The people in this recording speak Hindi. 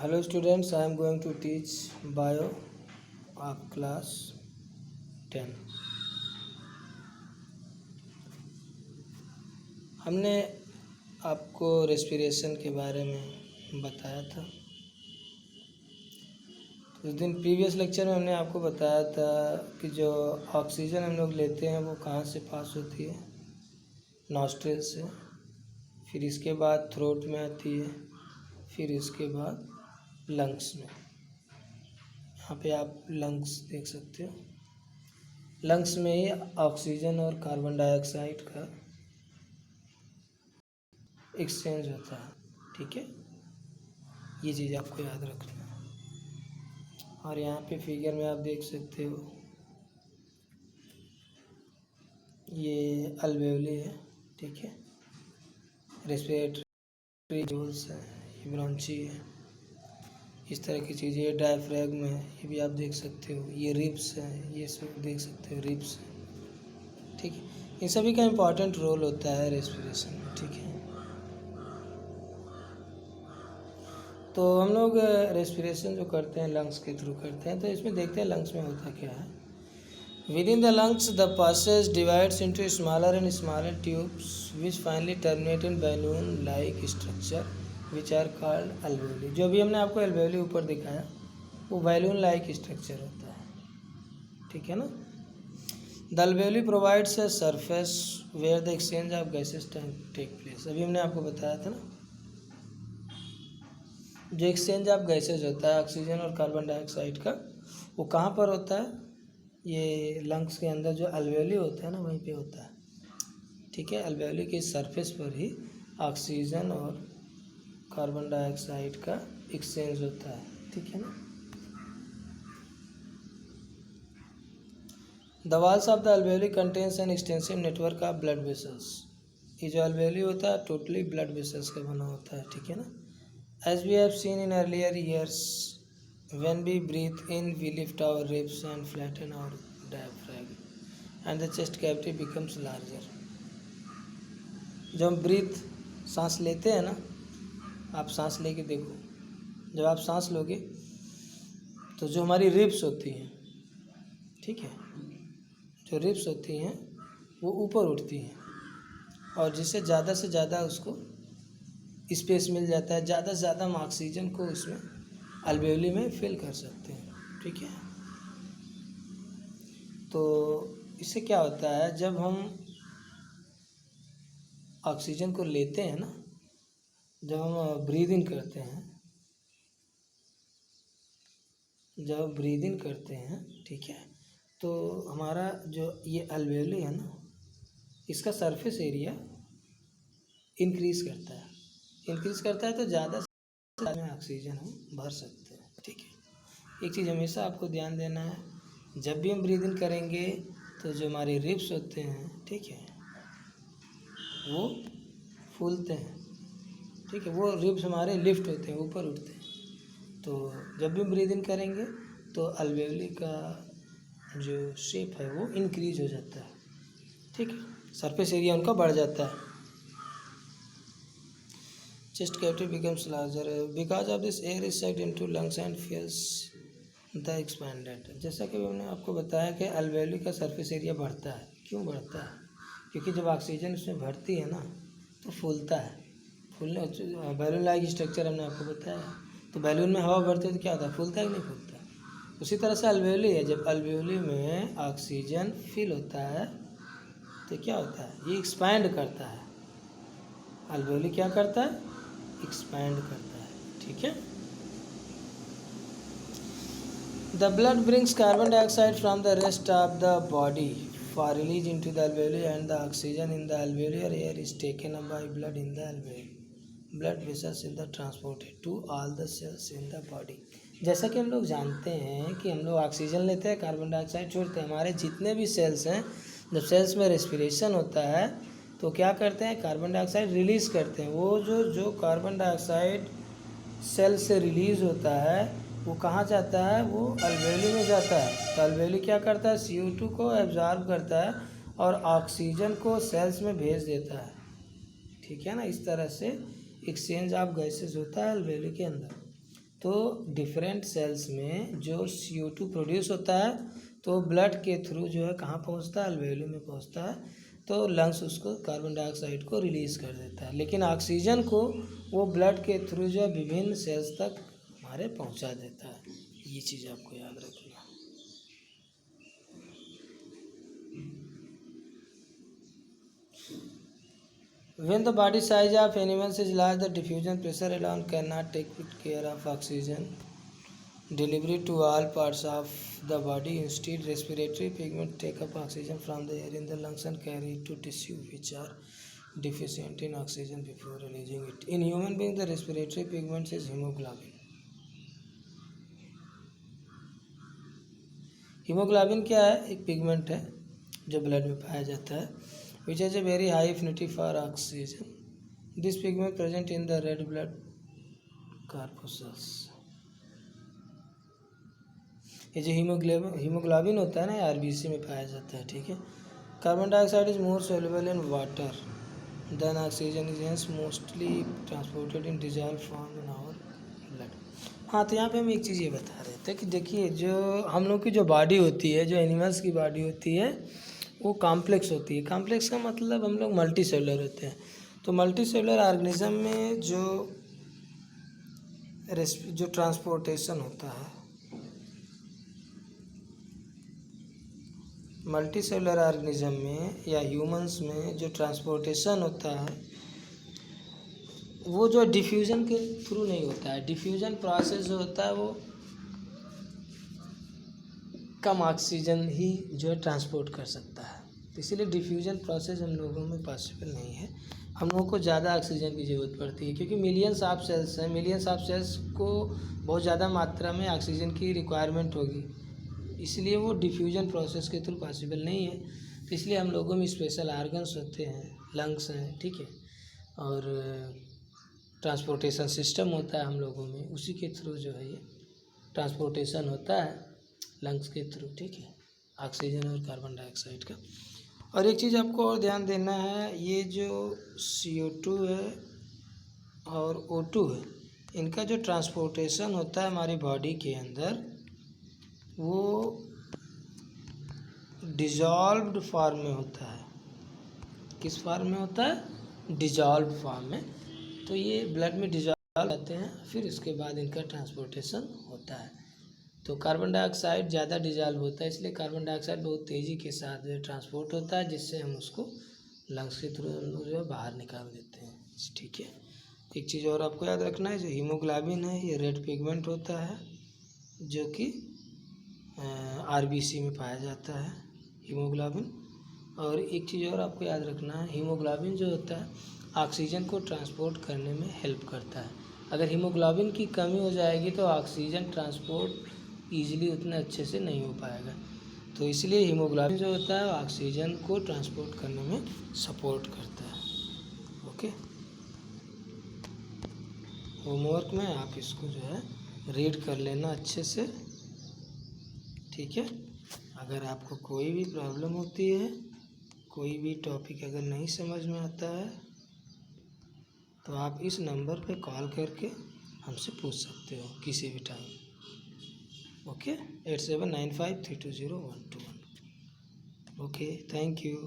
Hello students, I am going to teach bio of class 10. हमने आपको रेस्पिरेशन के बारे में बताया था। उस दिन प्रीवियस लेक्चर में हमने आपको बताया था कि जो ऑक्सीजन हम लोग लेते हैं वो कहाँ से पास होती है, नॉस्ट्रिल से, फिर इसके बाद थ्रोट में आती है, फिर इसके बाद लंग्स में। यहाँ पे आप लंग्स देख सकते हो। लंग्स में ही ऑक्सीजन और कार्बन डाइऑक्साइड का एक्सचेंज होता है, ठीक है। ये चीज़ आपको याद रखना है। और यहाँ पे फिगर में आप देख सकते हो, ये अल्वेओली है, ठीक है। रेस्पिरेटरी जोल्स है, ये ब्रोंची है, इस तरह की चीज़ें। ये डायफ्रैगम है, ये भी आप देख सकते हो। ये रिब्स है, ये सब देख सकते हो, रिब्स है, ठीक है। इन सभी का इम्पॉर्टेंट रोल होता है रेस्पिरेशन में, ठीक है। तो हम लोग रेस्पिरेशन जो करते हैं लंग्स के थ्रू करते हैं, तो इसमें देखते हैं लंग्स में होता क्या है। Within the lungs the passages divides into smaller and smaller tubes which finally terminate in balloon like structure which are called alveoli. जो भी हमने आपको अल्वेओली ऊपर दिखाया वो बैलून लाइक स्ट्रक्चर होता है, ठीक है ना। The alveoli provides a surface where the exchange of gases take place. अभी हमने आपको बताया था ना, जो एक्सचेंज ऑफ गैसेज होता है ऑक्सीजन और कार्बन डाइऑक्साइड का, वो कहाँ पर होता है? ये लंग्स के अंदर जो अल्वेओली होता है ना, वहीं पे होता है, ठीक है। अल्वेओली के सरफेस पर ही ऑक्सीजन और कार्बन डाइऑक्साइड का एक्सचेंज होता है, ठीक है ना। The walls of the alveoli contains an extensive network of blood vessels. ये जो अल्वेओली होता है टोटली ब्लड वेसल्स का बना होता है, ठीक है ना। As we have seen in earlier years, when we breathe in, we lift our ribs and flatten our diaphragm, and the chest cavity becomes larger. जब हम ब्रीथ सांस लेते हैं ना, आप सांस लेके देखो, जब आप सांस लोगे तो जो हमारी रिब्स होती हैं, ठीक है, जो रिब्स होती हैं वो ऊपर उठती हैं, और जिससे ज़्यादा से ज़्यादा उसको स्पेस मिल जाता है, ज़्यादा से ज़्यादा हम ऑक्सीजन को उसमें अल्वेओली में फिल कर सकते हैं, ठीक है। तो इससे क्या होता है, जब हम ऑक्सीजन को लेते हैं ना, जब हम ब्रीद इन करते हैं, जब ब्रीद इन करते हैं, ठीक है, तो हमारा जो ये अल्वेओली है ना, इसका सरफेस एरिया इंक्रीज़ करता है, तो ज़्यादा से ज़्यादा ऑक्सीजन हम भर सकते हैं, ठीक है। एक चीज़ हमेशा आपको ध्यान देना है, जब भी हम ब्रीद इन करेंगे तो जो हमारे रिब्स होते हैं, ठीक है, वो फूलते हैं, ठीक है, वो रिब्स हमारे लिफ्ट होते हैं, ऊपर उठते हैं। तो जब भी हम ब्रीद इन करेंगे तो अल्वेओली का जो शेप है वो इंक्रीज हो जाता है, ठीक है, सरफेस एरिया उनका बढ़ जाता है। Chest cavity becomes larger because of this air is sucked into lungs and फिल्स the expanded. जैसा कि हमने आपको बताया कि अल्वेओली का सरफेस एरिया बढ़ता है। क्यों बढ़ता है? क्योंकि जब ऑक्सीजन उसमें भरती है ना तो फूलता है। फूलने बैलून लाइक स्ट्रक्चर हमने आपको बताया। तो बैलून में हवा भरती है तो क्या होता है, फूलता है कि नहीं फूलता है? उसी तरह से अल्वेओली है, जब अल्वेओली में ऑक्सीजन फिल होता है तो क्या होता है, ये एक्सपैंड करता है। अल्वेओली क्या करता है, एक्सपैंड करता है, ठीक है। The blood brings carbon dioxide from the rest of the body for release into the alveoli, and the oxygen in the alveolar air is taken up by blood in the alveoli. Blood vessels in the transported to all the cells in the body. जैसा कि हम लोग जानते हैं कि हम लोग ऑक्सीजन लेते हैं, कार्बन डाइऑक्साइड छोड़ते हैं। हमारे जितने भी सेल्स हैं, जब सेल्स में रेस्पिरेशन होता है तो क्या करते हैं, कार्बन डाइऑक्साइड रिलीज़ करते हैं। वो जो कार्बन डाइऑक्साइड सेल से रिलीज़ होता है वो कहाँ जाता है, वो अल्वेओली में जाता है। तो अल्वेओली क्या करता है, CO2 को एब्जॉर्ब करता है और ऑक्सीजन को सेल्स में भेज देता है, ठीक है ना। इस तरह से एक्सचेंज ऑफ गैसेस होता है अल्वेओली के अंदर। तो डिफरेंट सेल्स में जो CO2 प्रोड्यूस होता है तो ब्लड के थ्रू जो है कहाँ पहुँचता है, अल्वेओली में पहुँचता है, तो लंग्स उसको कार्बन डाइऑक्साइड को रिलीज़ कर देता है। लेकिन ऑक्सीजन को वो ब्लड के थ्रू जो है विभिन्न सेल्स तक हमारे पहुँचा देता है। ये चीज़ आपको याद रखना। When the body size of animals is large, the diffusion pressure alone cannot take care of oxygen delivery to all parts of the body. Instead, respiratory pigments take up oxygen from the air in the lungs and carry it to tissue which are deficient in oxygen before releasing it. In human beings, the respiratory pigment is hemoglobin. Haemoglobin क्या है? एक पिगमेंट है जो ब्लड में पाया जाता है, which has a very high affinity for oxygen. This pigment present in the red blood corpuscles. ये जो हीमोग्लोबिन होता है ना, आरबीसी में पाया जाता है. ठीक है. Carbon dioxide is more soluble in water than oxygen, is hence mostly transported in dissolve form in our blood. हाँ, तो यहाँ पे हम एक चीज़ ये बता रहे थे कि देखिए, जो हम लोग की जो बॉडी होती है, जो एनिमल्स की बॉडी होती है, वो कॉम्प्लेक्स होती है. कॉम्प्लेक्स का मतलब हम लोग मल्टी सेलुलर होते हैं. तो मल्टी सेलुलर ऑर्गेनिज्म में जो ट्रांसपोर्टेशन होता है, मल्टी सेलुलर ऑर्गेनिज्म में या ह्यूमंस में जो ट्रांसपोर्टेशन होता है, वो जो डिफ्यूज़न के थ्रू नहीं होता है. डिफ्यूज़न प्रोसेस जो होता है वो कम ऑक्सीजन ही जो है ट्रांसपोर्ट कर सकता है. इसीलिए डिफ्यूज़न प्रोसेस हम लोगों में पॉसिबल नहीं है. हम लोगों को ज़्यादा ऑक्सीजन की ज़रूरत पड़ती है, क्योंकि मिलियंस ऑफ सेल्स हैं. मिलियंस ऑफ सेल्स को बहुत ज़्यादा मात्रा में ऑक्सीजन की रिक्वायरमेंट होगी, इसलिए वो डिफ्यूज़न प्रोसेस के थ्रू पॉसिबल नहीं है. तो इसलिए हम लोगों में स्पेशल आर्गन्स होते हैं, लंग्स हैं. ठीक है. और ट्रांसपोर्टेशन सिस्टम होता है हम लोगों में, उसी के थ्रू जो है ये ट्रांसपोर्टेशन होता है, लंग्स के थ्रू. ठीक है. ऑक्सीजन और कार्बन डाइऑक्साइड का. और एक चीज़ आपको और ध्यान देना है, ये जो CO2 है और O2 है, इनका जो ट्रांसपोर्टेशन होता है हमारी बॉडी के अंदर, वो डिजॉल्व्ड फॉर्म में होता है. किस फॉर्म में होता है? डिजॉल्व फॉर्म में. तो ये ब्लड में डिजॉल्व आते हैं, फिर इसके बाद इनका ट्रांसपोर्टेशन होता है. तो कार्बन डाइऑक्साइड ज़्यादा डिजॉल्व होता है, इसलिए कार्बन डाइऑक्साइड बहुत तेज़ी के साथ जो ट्रांसपोर्ट होता है, जिससे हम उसको लंग्स के थ्रू हम लोग जो है बाहर निकाल देते हैं. ठीक है. एक चीज़ और आपको याद रखना है, जो हीमोग्लोबिन है ये रेड पिगमेंट होता है, जो कि आरबीसी में पाया जाता है, हीमोग्लोबिन. और एक चीज़ और आपको याद रखना है, हीमोग्लोबिन जो होता है ऑक्सीजन को ट्रांसपोर्ट करने में हेल्प करता है. अगर हीमोग्लोबिन की कमी हो जाएगी तो ऑक्सीजन ट्रांसपोर्ट ईजिली उतने अच्छे से नहीं हो पाएगा. तो इसलिए हीमोग्लोबिन जो होता है ऑक्सीजन को ट्रांसपोर्ट करने में सपोर्ट करता है. ओके. होमवर्क में आप इसको जो है रीड कर लेना अच्छे से. ठीक है. अगर आपको कोई भी प्रॉब्लम होती है, कोई भी टॉपिक अगर नहीं समझ में आता है, तो आप इस नंबर पे कॉल करके हमसे पूछ सकते हो किसी भी time. Okay. 8795320121. Okay. Thank you.